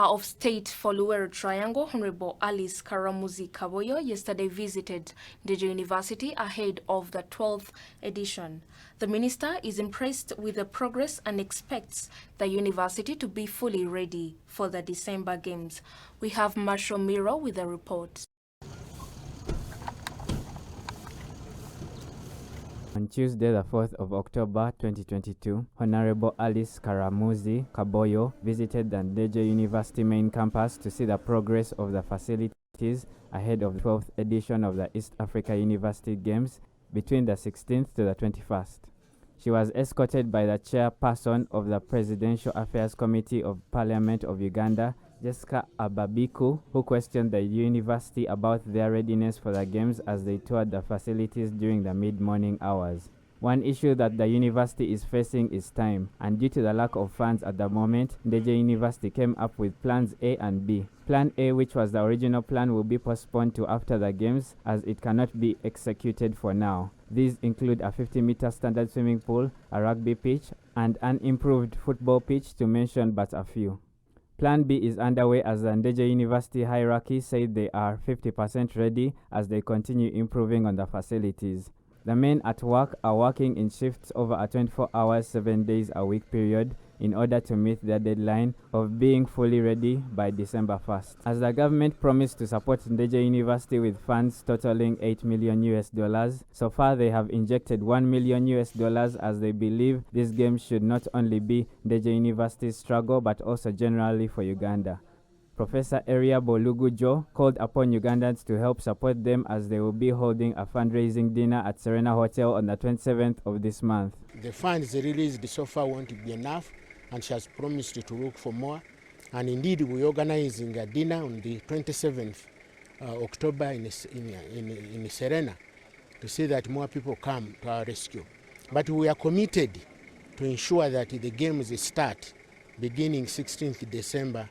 Of State for Luweero Triangle, Honorable Alice Karamuzi Kaboyo, yesterday visited Ndejje University ahead of the 12th edition. The minister is impressed with the progress and expects the university to be fully ready for the December Games. We have Marshal Miiro with a report. On Tuesday, the 4th of October 2022, Honorable Alice Karamuzi Kaboyo visited the Ndejje University main campus to see the progress of the facilities ahead of the 12th edition of the East Africa University Games between the 16th to the 21st. She was escorted by the chairperson of the Presidential Affairs Committee of Parliament of Uganda, Jessica Ababiku, who questioned the university about their readiness for the games as they toured the facilities during the mid-morning hours. One issue that the university is facing is time, and due to the lack of funds at the moment, Ndejje University came up with plans A and B. Plan A, which was the original plan, will be postponed to after the games as it cannot be executed for now. These include a 50-meter standard swimming pool, a rugby pitch, and an improved football pitch, to mention but a few. Plan B is underway as the Ndejje University hierarchy said they are 50% ready as they continue improving on the facilities. The men at work are working in shifts over a 24-hour, 7 days a week period in order to meet their deadline of being fully ready by December 1st. As the government promised to support Ndejje University with funds totaling $8 million, so far they have injected $1 million as they believe this game should not only be Ndejje University's struggle but also generally for Uganda. Professor Harriet called upon Ugandans to help support them as they will be holding a fundraising dinner at Serena Hotel on the 27th of this month. The funds released so far won't be enough, and she has promised to look for more. And indeed, we're organizing a dinner on the 27th October in Serena to see that more people come to our rescue. But we are committed to ensure that the games start beginning 16th December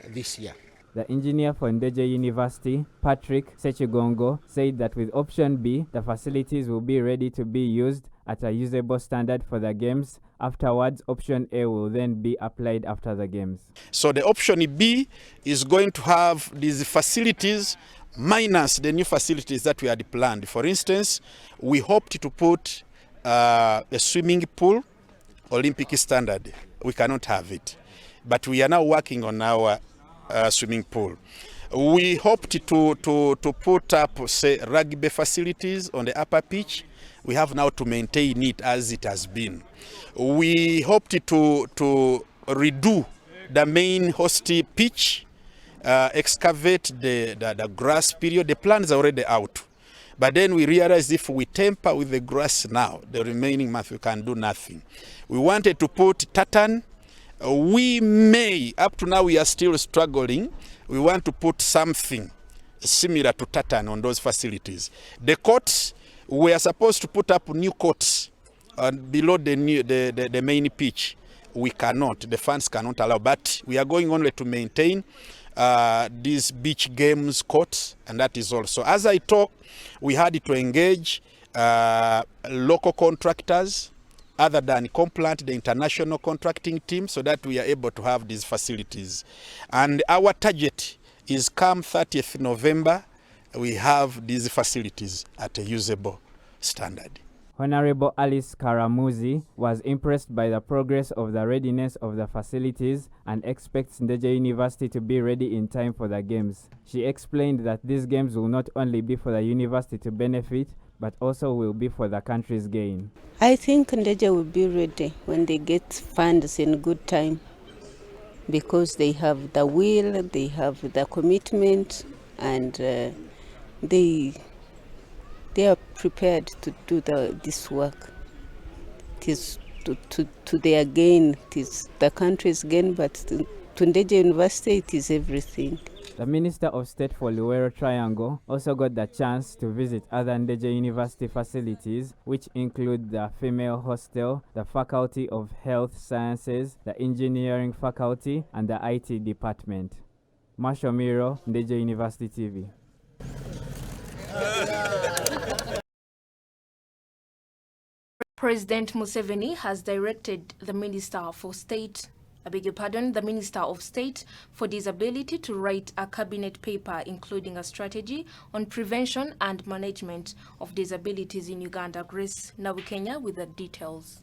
this year. The engineer for Ndejje University, Patrick Sechigongo, said that with option B, the facilities will be ready to be used at a usable standard for the games. Afterwards, option A will then be applied after the games. So the option B is going to have these facilities minus the new facilities that we had planned. For instance, we hoped to put a swimming pool, Olympic standard. We cannot have it. But we are now working on our swimming pool. We hoped to put up, say, rugby facilities on the upper pitch. We have now to maintain it as it has been. We hoped to redo the main host pitch, excavate the grass period. The plans are already out. But then we realized if we tamper with the grass now, the remaining month we can do nothing. We wanted to put tartan. We may, up to now we are still struggling. We want to put something similar to tartan on those facilities. The courts, we are supposed to put up new courts below the main pitch. We cannot, the funds cannot allow, but we are going only to maintain these beach games courts, and that is all. So as I talk, we had to engage local contractors other than Complant, the international contracting team, so that we are able to have these facilities. And our target is come 30th November, we have these facilities at a usable standard. Honorable Alice Karamuzi was impressed by the progress of the readiness of the facilities and expects Ndejje University to be ready in time for the games. She explained that these games will not only be for the university to benefit, but also will be for the country's gain. I think Ndejje will be ready when they get funds in good time, because they have the will, they have the commitment, and they are prepared to do this work. It is to their gain, it is the country's gain, but to Ndejje University it is everything. The Minister of State for Luweero Triangle also got the chance to visit other Ndejje University facilities, which include the female hostel, the Faculty of Health Sciences, the Engineering Faculty, and the IT Department. Marshal Miiro, Ndejje University TV. President Museveni has directed the Minister for State the Minister of State for Disability to write a cabinet paper including a strategy on prevention and management of disabilities in Uganda. Grace Nabukenya with the details.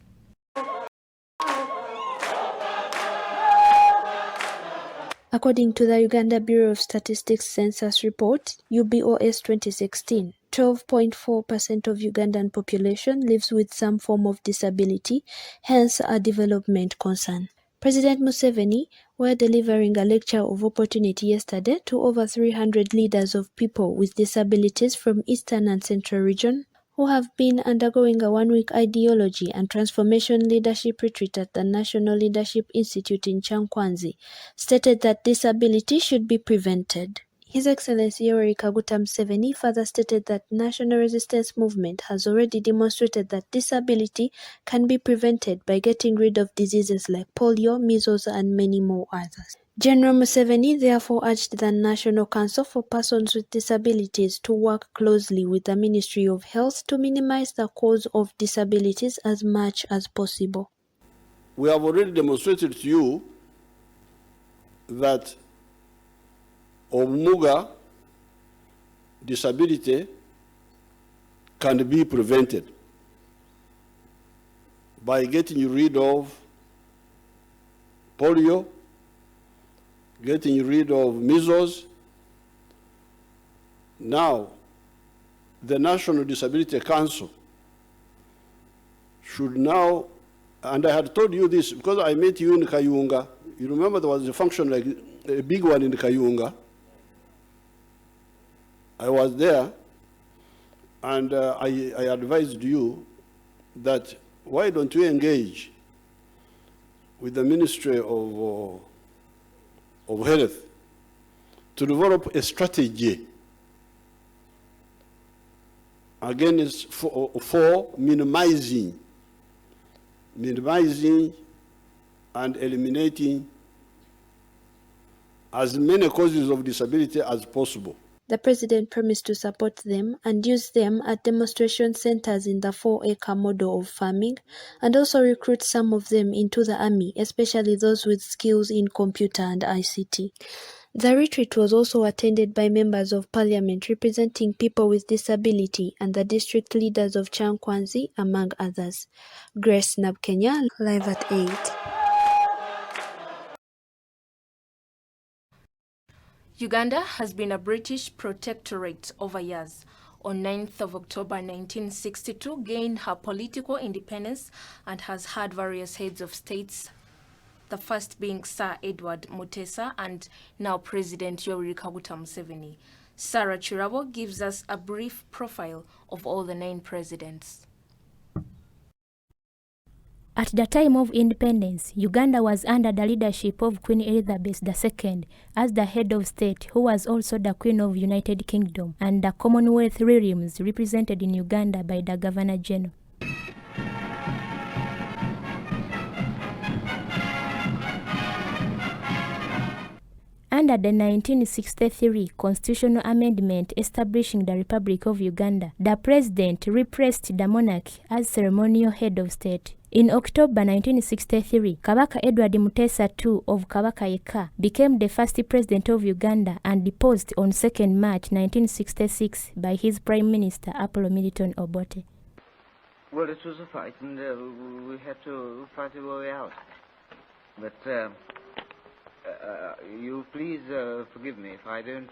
According to the Uganda Bureau of Statistics Census Report, UBOS 2016, 12.4% of Ugandan population lives with some form of disability, hence a development concern. President Museveni, while delivering a lecture of opportunity yesterday to over 300 leaders of people with disabilities from Eastern and Central region, who have been undergoing a one-week ideology and transformation leadership retreat at the National Leadership Institute in Chankwanzi, stated that disability should be prevented. His Excellency Yoweri Kaguta Museveni further stated that national resistance movement has already demonstrated that disability can be prevented by getting rid of diseases like polio, measles, and many more others. General Museveni therefore urged the National Council for Persons with Disabilities to work closely with the Ministry of Health to minimize the cause of disabilities as much as possible. We have already demonstrated to you that Omuga disability can be prevented by getting rid of polio, getting rid of measles. Now, the National Disability Council should now, and I had told you this because I met you in Kayunga. You remember there was a function like a big one in Kayunga. I was there, and I advised you that why don't you engage with the Ministry of Health to develop a strategy against for minimizing and eliminating as many causes of disability as possible. The President promised to support them and use them at demonstration centers in the 4-acre model of farming, and also recruit some of them into the army, especially those with skills in computer and ICT. The retreat was also attended by members of parliament representing people with disability and the district leaders of Chankwanzi, among others. Grace Nabukenya, live at 8. Uganda has been a British protectorate over years. On 9th of October 1962, gained her political independence and has had various heads of states, the first being Sir Edward Mutesa and now President Yoweri Kaguta Museveni. Sarah Kirabo gives us a brief profile of all the 9 presidents. At the time of independence, Uganda was under the leadership of Queen Elizabeth II as the head of state, who was also the Queen of United Kingdom, and the Commonwealth realms represented in Uganda by the Governor-General. Under the 1963 constitutional amendment establishing the Republic of Uganda, the President replaced the monarch as ceremonial head of state. In October 1963, Kabaka Edward Mutesa II of Kabaka Yeka became the first president of Uganda and deposed on 2nd March 1966 by his Prime Minister Apollo Milton Obote. Well, it was a fight, and we had to fight our way out. But you please forgive me if I don't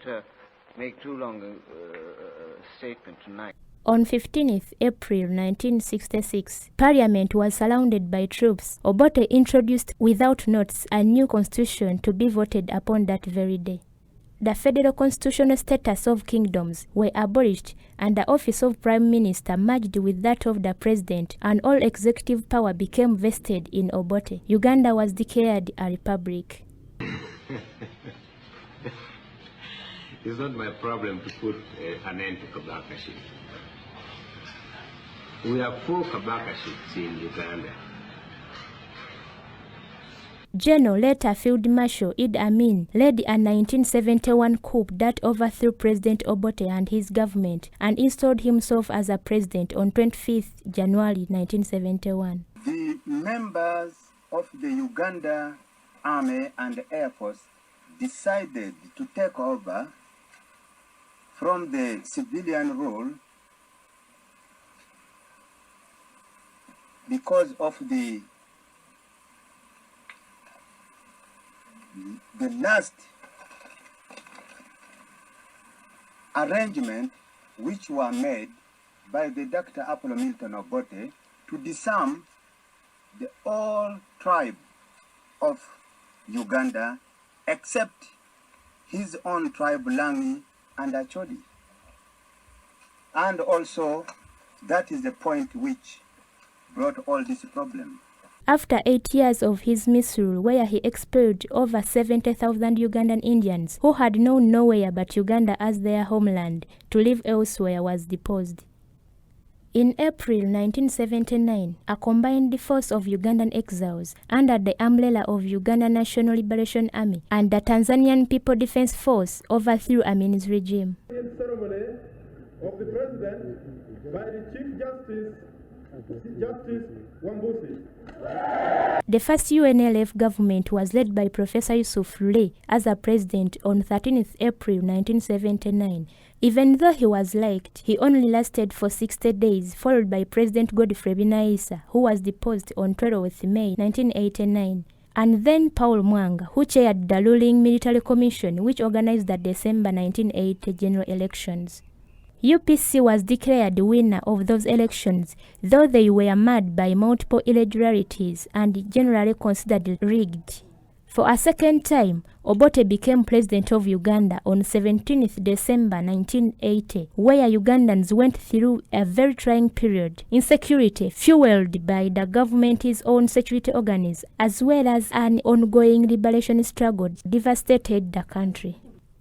make too long a statement tonight. On 15th April 1966, Parliament was surrounded by troops. Obote introduced without notes a new constitution to be voted upon that very day. The federal constitutional status of kingdoms were abolished and the office of Prime Minister merged with that of the President, and all executive power became vested in Obote. Uganda was declared a republic. It's not my problem to put an end to Kabaka-ship. We have 4 Kabaka-ships in Uganda. General later Field Marshal Idi Amin led a 1971 coup that overthrew President Obote and his government and installed himself as a president on 25th January 1971. The members of the Uganda Army and Air Force decided to take over from the civilian rule because of the last arrangement which were made by the Dr. Apollo Milton Obote to disarm the all tribe of Uganda except his own tribe Langi and Acholi. And also that is the point which brought all this problem. After 8 years of his misrule, where he expelled over 70,000 Ugandan Indians who had known nowhere but Uganda as their homeland to live elsewhere, was deposed. In April 1979, a combined force of Ugandan exiles under the umbrella of Uganda National Liberation Army and the Tanzanian People Defense Force overthrew Amin's regime. Ceremony of the President by the Chief Justice Wambusi. The first UNLF government was led by Professor Yusuf Lule as a president on 13th April 1979. Even though he was liked, he only lasted for 60 days, followed by President Godfrey Binaisa, who was deposed on 12th May 1989. And then Paul Mwanga, who chaired the ruling military commission which organized the December 1980 general elections. UPC was declared winner of those elections, though they were marred by multiple irregularities and generally considered rigged. For a second time, Obote became president of Uganda on 17th December 1980, where Ugandans went through a very trying period. Insecurity, fueled by the government's own security organs, as well as an ongoing liberation struggle, devastated the country.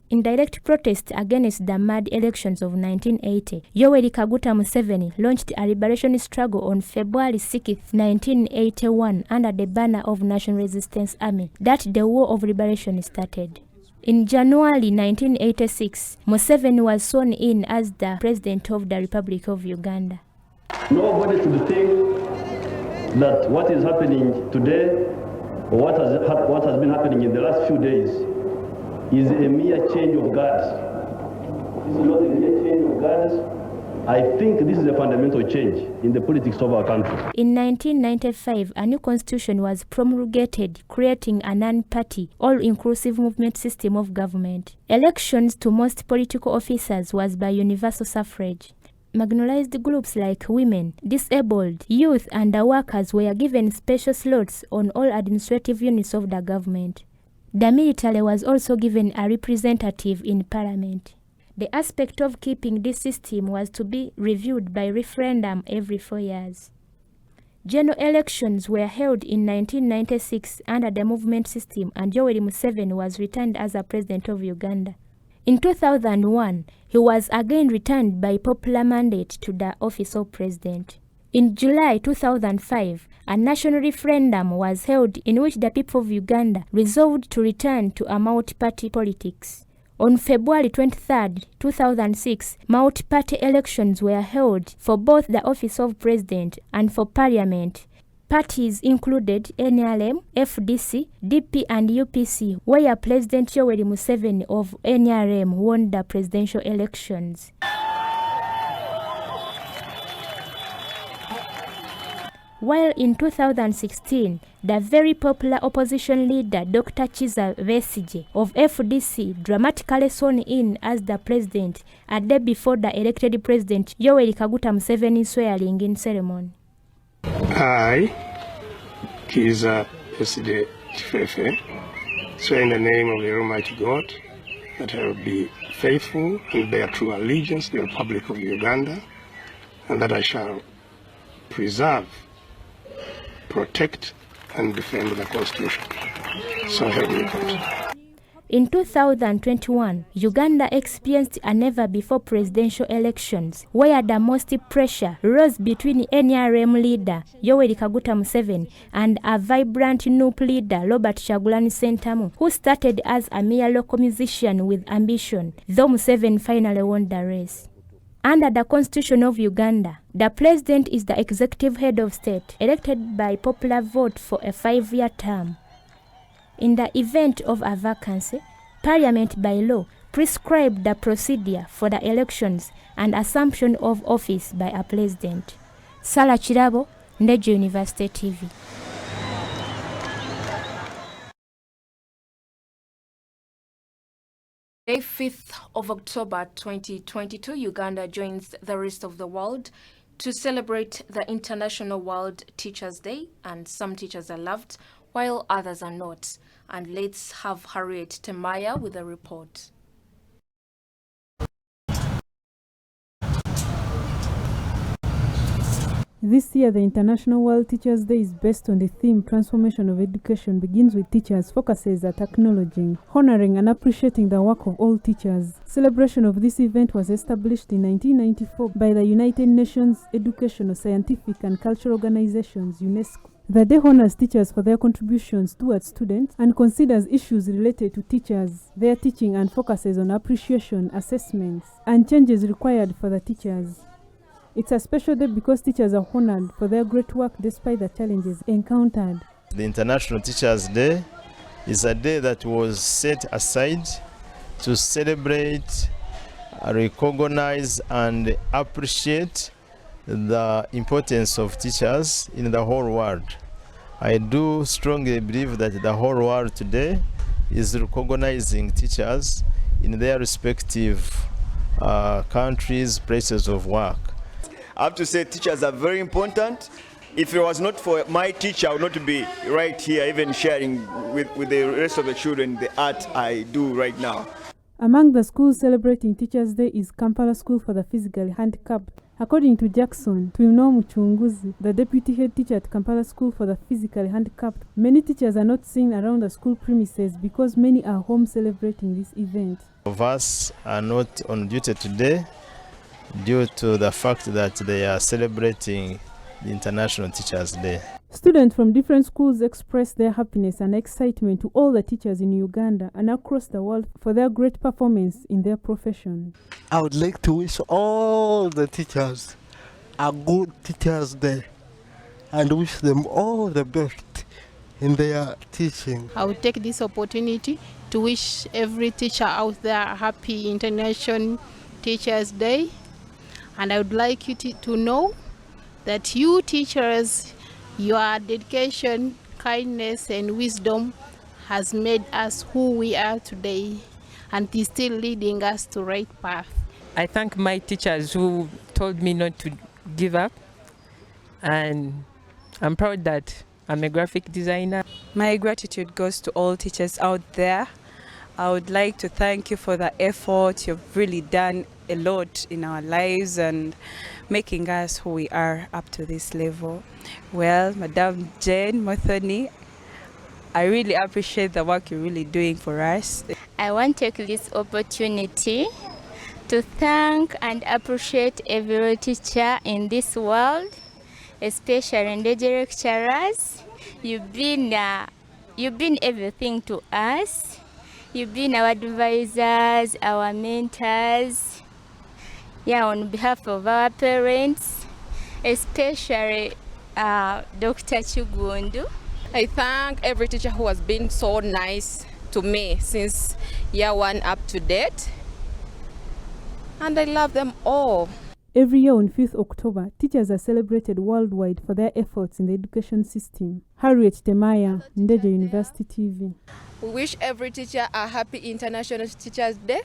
In direct protest against the mad elections of 1980, Yoweri Kaguta Museveni launched a liberation struggle on February 6, 1981 under the banner of National Resistance Army that the War of Liberation started. In January 1986, Museveni was sworn in as the President of the Republic of Uganda. Nobody should think that what is happening today or what has been happening in the last few days is a mere change of guards. This is not a mere change of guards. I think this is a fundamental change in the politics of our country. In 1995, a new constitution was promulgated, creating a non-party, all-inclusive movement system of government. Elections to most political officers was by universal suffrage. Marginalized groups like women, disabled, youth, and the workers were given special slots on all administrative units of the government. The military was also given a representative in parliament. The aspect of keeping this system was to be reviewed by referendum every 4 years. General elections were held in 1996 under the movement system, and Yoweri Museveni was returned as a president of Uganda. In 2001, he was again returned by popular mandate to the office of president. In July 2005, a national referendum was held in which the people of Uganda resolved to return to a multi-party politics. On February 23, 2006, multi-party elections were held for both the office of president and for parliament. Parties included NRM, FDC, DP and UPC, where President Yoweri Museveni of NRM won the presidential elections. While in 2016, the very popular opposition leader Dr. Kizza Besigye of FDC dramatically sworn in as the president a day before the elected president Yoweri Kaguta Museveni swearing-in ceremony. I, Kizza Besigye Kifefe, swear in the name of the Almighty God that I will be faithful and bear true allegiance to the Republic of Uganda, and that I shall preserve, protect and defend the Constitution. So help me God. In 2021, Uganda experienced a never-before presidential elections, where the most pressure rose between NRM leader Yoweri Kaguta Museveni and a vibrant NUP leader Robert Kyagulanyi Ssentamu, who started as a mere local musician with ambition, though Museveni finally won the race. Under the Constitution of Uganda, the president is the executive head of state, elected by popular vote for a 5-year term. In the event of a vacancy, Parliament by law prescribed the procedure for the elections and assumption of office by a president. Sarah Kirabo, Ndejje University TV. Day 5th of October 2022, Uganda joins the rest of the world to celebrate the International World Teachers' Day, and some teachers are loved while others are not. And let's have Harriet Temaiya with a report. This year, the International World Teachers' Day is based on the theme Transformation of Education Begins with Teachers, focuses at acknowledging, honoring and appreciating the work of all teachers. Celebration of this event was established in 1994 by the United Nations Educational, Scientific and Cultural Organizations, UNESCO. The day honors teachers for their contributions towards students and considers issues related to teachers, their teaching, and focuses on appreciation, assessments, and changes required for the teachers. It's a special day because teachers are honored for their great work despite the challenges encountered. The International Teachers' Day is a day that was set aside to celebrate, recognize, and appreciate the importance of teachers in the whole world. I do strongly believe that the whole world today is recognizing teachers in their respective countries, places of work. I have to say teachers are very important. If it was not for my teacher, I would not be right here even sharing with the rest of the children the art I do right now. Among the schools celebrating Teachers' Day is Kampala School for the Physically Handicapped. According to Jackson Muchunguzi, the deputy head teacher at Kampala School for the Physically Handicapped, many teachers are not seen around the school premises because many are home celebrating this event. Of us are not on duty today due to the fact that they are celebrating the International Teachers' Day. Students from different schools express their happiness and excitement to all the teachers in Uganda and across the world for their great performance in their profession. I would like to wish all the teachers a good Teachers' Day and wish them all the best in their teaching. I would take this opportunity to wish every teacher out there a happy International Teachers' Day. And I would like you to know that you teachers, your dedication, kindness and wisdom has made us who we are today and is still leading us to the right path. I thank my teachers who told me not to give up, and I'm proud that I'm a graphic designer. My gratitude goes to all teachers out there. I would like to thank you for the effort. You've really done a lot in our lives and making us who we are up to this level. Well, Madam Jane Mothoni, I really appreciate the work you're really doing for us. I want to take this opportunity to thank and appreciate every teacher in this world, especially Ndejje lecturers. You've been everything to us. You've been our advisors, our mentors. Yeah, on behalf of our parents, especially Dr. Chugundu. I thank every teacher who has been so nice to me since year 1 up to date. And I love them all. Every year on 5th October, teachers are celebrated worldwide for their efforts in the education system. Harriet Temaiya, Ndejje University TV. We wish every teacher a happy International Teachers' Day.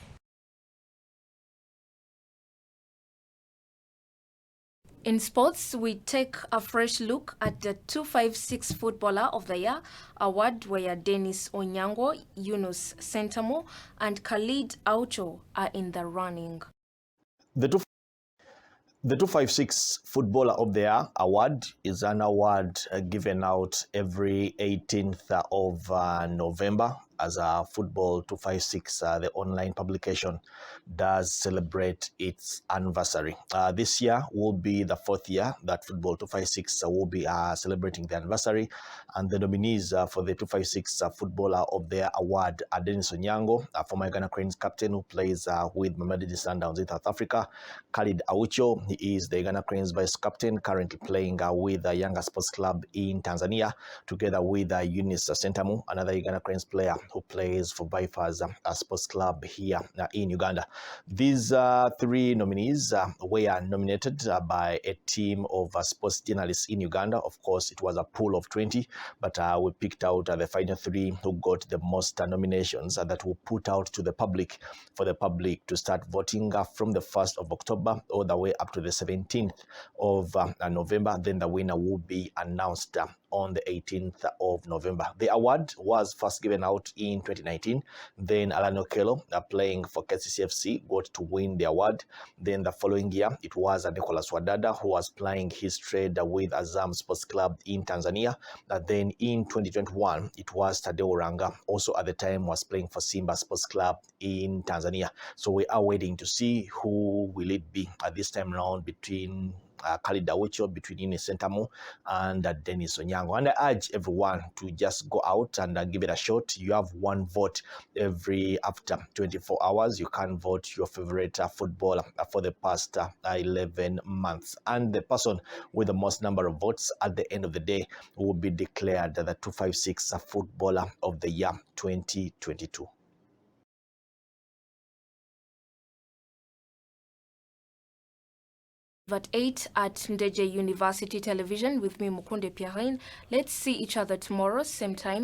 In sports, we take a fresh look at the 256 Footballer of the Year award, where Dennis Onyango, Yunus Sentamo, and Khalid Aucho are in the running. The 256 Footballer of the Year award is an award given out every 18th of November as Football 256, the online publication, does celebrate its anniversary. This year will be the 4th year that Football 256 will be celebrating the anniversary, and the nominees for the 256 Footballer of the Award are Dennis Onyango, former Uganda Cranes captain who plays with Mamelodi Sundowns in South Africa. Khalid Aucho, he is the Uganda Cranes vice captain, currently playing with the Yanga Sports Club in Tanzania, together with Eunice Sentamu, another Uganda Cranes player who plays for Vipers Sports Club here in Uganda. These 3 nominees were nominated by a team of sports journalists in Uganda. Of course, it was a pool of 20, but we picked out the final 3 who got the most nominations that we put out to the public for the public to start voting from the 1st of October all the way up to the 17th of November. Then the winner will be announced on the 18th of November. The award was first given out in 2019. Then Alan Okello, playing for KCCFC, got to win the award. Then the following year, it was Nicholas Wadada, who was playing his trade with Azam Sports Club in Tanzania. Then in 2021, it was Tadeo Oranga, also at the time was playing for Simba Sports Club in Tanzania. So we are waiting to see who will it be at this time around between Khalid Aucho, between Eunice Sentamu and Dennis Onyango. And I urge everyone to just go out and give it a shot. You have 1 vote after 24 hours. You can vote your favorite footballer for the past 11 months. And the person with the most number of votes at the end of the day will be declared the 256 Footballer of the Year 2022. At 8 at Ndejje University Television with me, Umukunde Pierrine. Let's see each other tomorrow, same time.